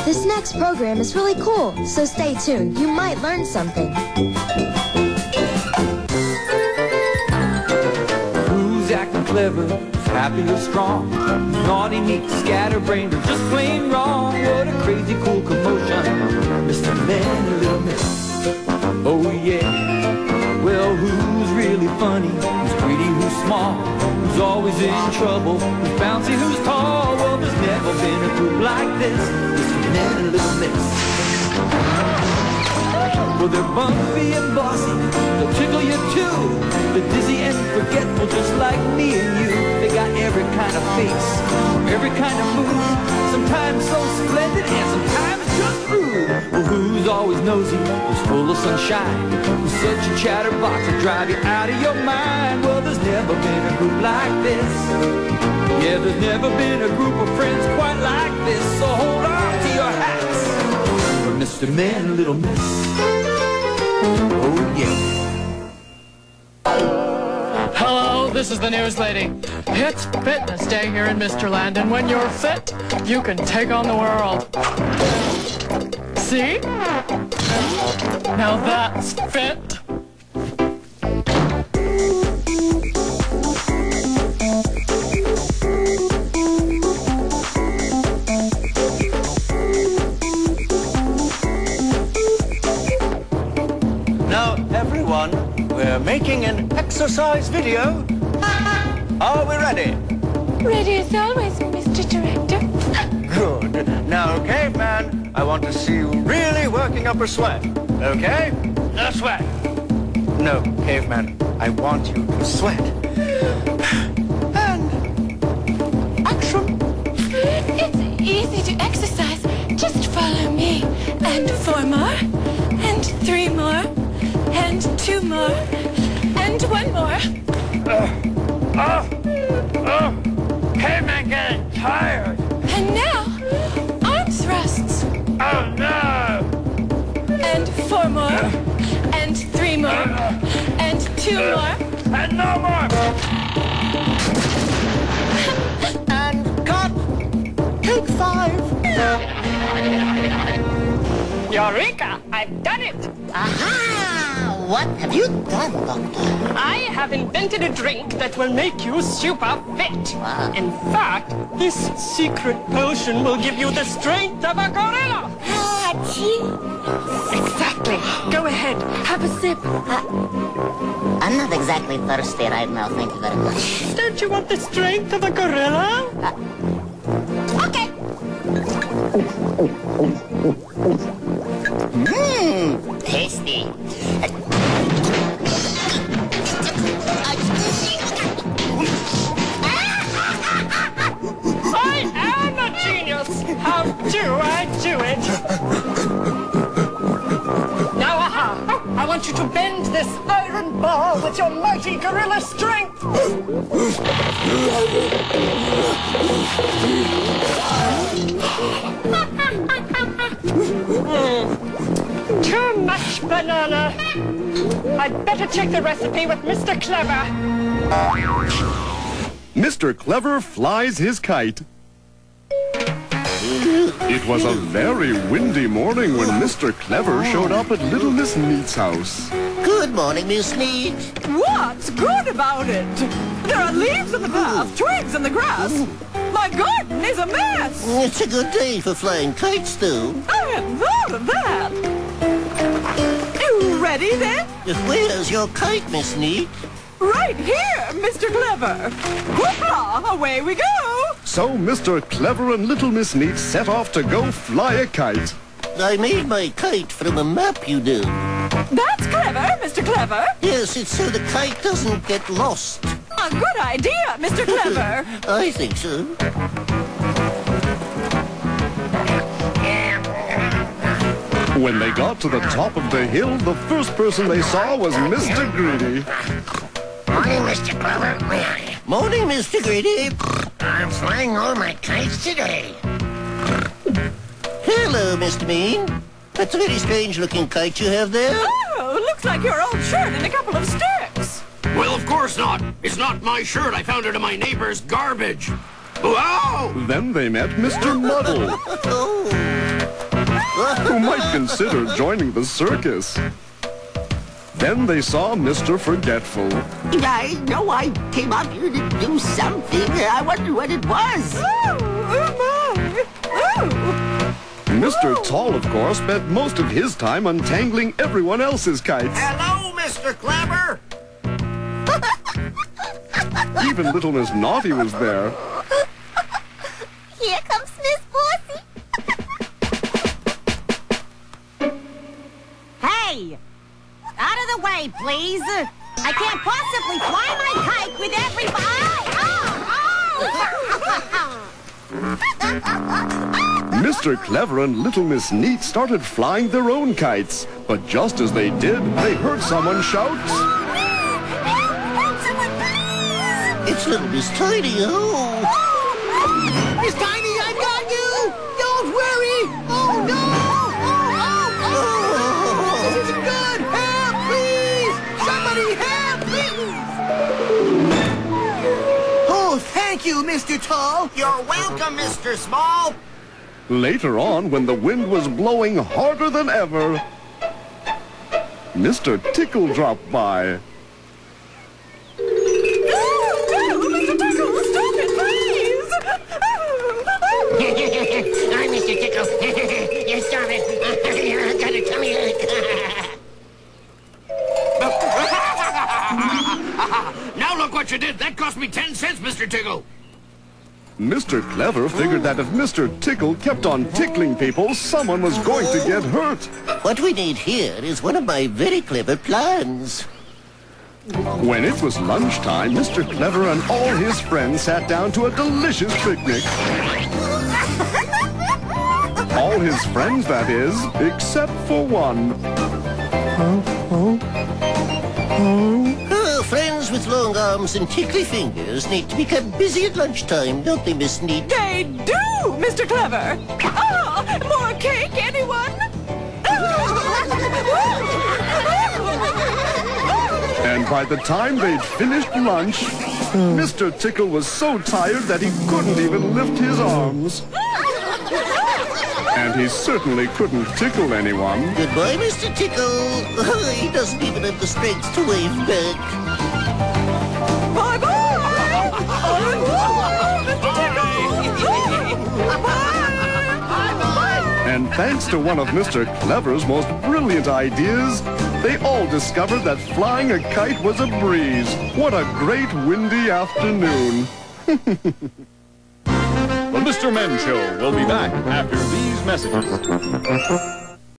This next program is really cool, so stay tuned. You might learn something. Who's acting clever, who's happy or strong? Who's naughty, neat, scatterbrained, or just plain wrong? What a crazy cool commotion, Mr. Man and Little Miss. Oh yeah, well who's really funny? Who's greedy, who's small? Who's always in trouble? Who's bouncy, who's tall? Well, there's never been a group like this, Mr. Man and Little Miss. Well, they're bumpy and bossy, they'll tickle you too. They're dizzy and forgetful just like me and you. They got every kind of face, every kind of mood. Sometimes so splendid and sometimes just rude. Well, who's always nosy, who's full of sunshine? Who's such a chatterbox to drive you out of your mind? Well, there's never been a group like this. Yeah, there's never been a group of friends quite like this. So hold on to your hats for Mr. Man and Little Miss. Oh yeah. Hello, this is the news lady. It's fitness day here in Mr. Land, and when you're fit, you can take on the world. See? Now that's fit. Now, everyone, we're making an exercise video. Are we ready? Ready as always, Mr. Director. Good. Now, caveman, I want to see you really working up a sweat. Okay? No sweat. No, caveman, I want you to sweat. And action. It's easy to exercise. Just follow me. And 4 more. And 3 more. And 2 more. And 1 more. Caveman getting tired. And now, arm thrusts. Oh, no. And 4 more. And 3 more. And 2 more. And no more. And cut. Take 5. Eureka! I've done it! Aha! What have you done, Doctor? I have invented a drink that will make you super fit. Wow. In fact, this secret potion will give you the strength of a gorilla. Exactly. Go ahead, have a sip. I'm not exactly thirsty right now, thank you very much. Don't you want the strength of a gorilla? Okay. Tasty. I am a genius! How do I do it? Now, aha! I want you to bend this iron ball with your mighty gorilla strength! Too much banana. I'd better check the recipe with Mr. Clever. Mr. Clever flies his kite. It was a very windy morning when Mr. Clever showed up at Little Miss Neat's house. Good morning, Miss Neat. What's good about it? There are leaves in the path, twigs in the grass. My garden is a mess. It's a good day for flying kites, though. I hadn't thought of that. You ready, then? Where's your kite, Miss Neat? Right here, Mr. Clever. Whoopla, away we go. So Mr. Clever and Little Miss Neat set off to go fly a kite. I made my kite from a map, you know. That's clever, Mr. Clever. Yes, it's so the kite doesn't get lost. A good idea, Mr. Clever. I think so. When they got to the top of the hill, the first person they saw was Mr. Greedy. Morning, Mr. Clever. Morning, Mr. Greedy. I'm flying all my kites today. Hello, Mr. Mean. That's a very strange-looking kite you have there. Oh, looks like your old shirt and a couple of sticks. Well, of course not. It's not my shirt. I found it in my neighbor's garbage. Whoa! Then they met Mr. Muddle, who might consider joining the circus. Then they saw Mr. Forgetful. I know I came out here to do something. I wonder what it was. Mr. Tall, of course, spent most of his time untangling everyone else's kites. Hello, Mr. Clever. Even little Miss Naughty was there. Here comes Miss Bossy. Hey! Out of the way, please. I can't possibly fly my kite with everybody. Mr. Clever and Little Miss Neat started flying their own kites. But just as they did, they heard someone shout, It's little Miss Tiny. Oh! Miss Tiny, I got you. Don't worry. Oh, no. This isn't good. Help, please. Somebody help, please. Oh, thank you, Mr. Tall. You're welcome, Mr. Small. Later on, when the wind was blowing harder than ever, Mr. Tickle dropped by. I'm Mr. Tickle. You stop it. I've got a tummy ache. Now look what you did. That cost me 10 cents, Mr. Tickle. Mr. Clever figured that if Mr. Tickle kept on tickling people, someone was going to get hurt. What we need here is one of my very clever plans. When it was lunchtime, Mr. Clever and all his friends sat down to a delicious picnic. All his friends, that is, except for one. Friends with long arms and tickly fingers need to become busy at lunchtime, don't they, Miss Neat? They do, Mr. Clever. Ah, more cake, anyone? And by the time they'd finished lunch, Mr. Tickle was so tired that he couldn't even lift his arms. And he certainly couldn't tickle anyone. Goodbye, Mr. Tickle. He doesn't even have the strength to wave back. Bye-bye! Mr. Tickle! Bye-bye! And thanks to one of Mr. Clever's most brilliant ideas, they all discovered that flying a kite was a breeze. What a great windy afternoon. The Mr. Men Show will be back after these messages.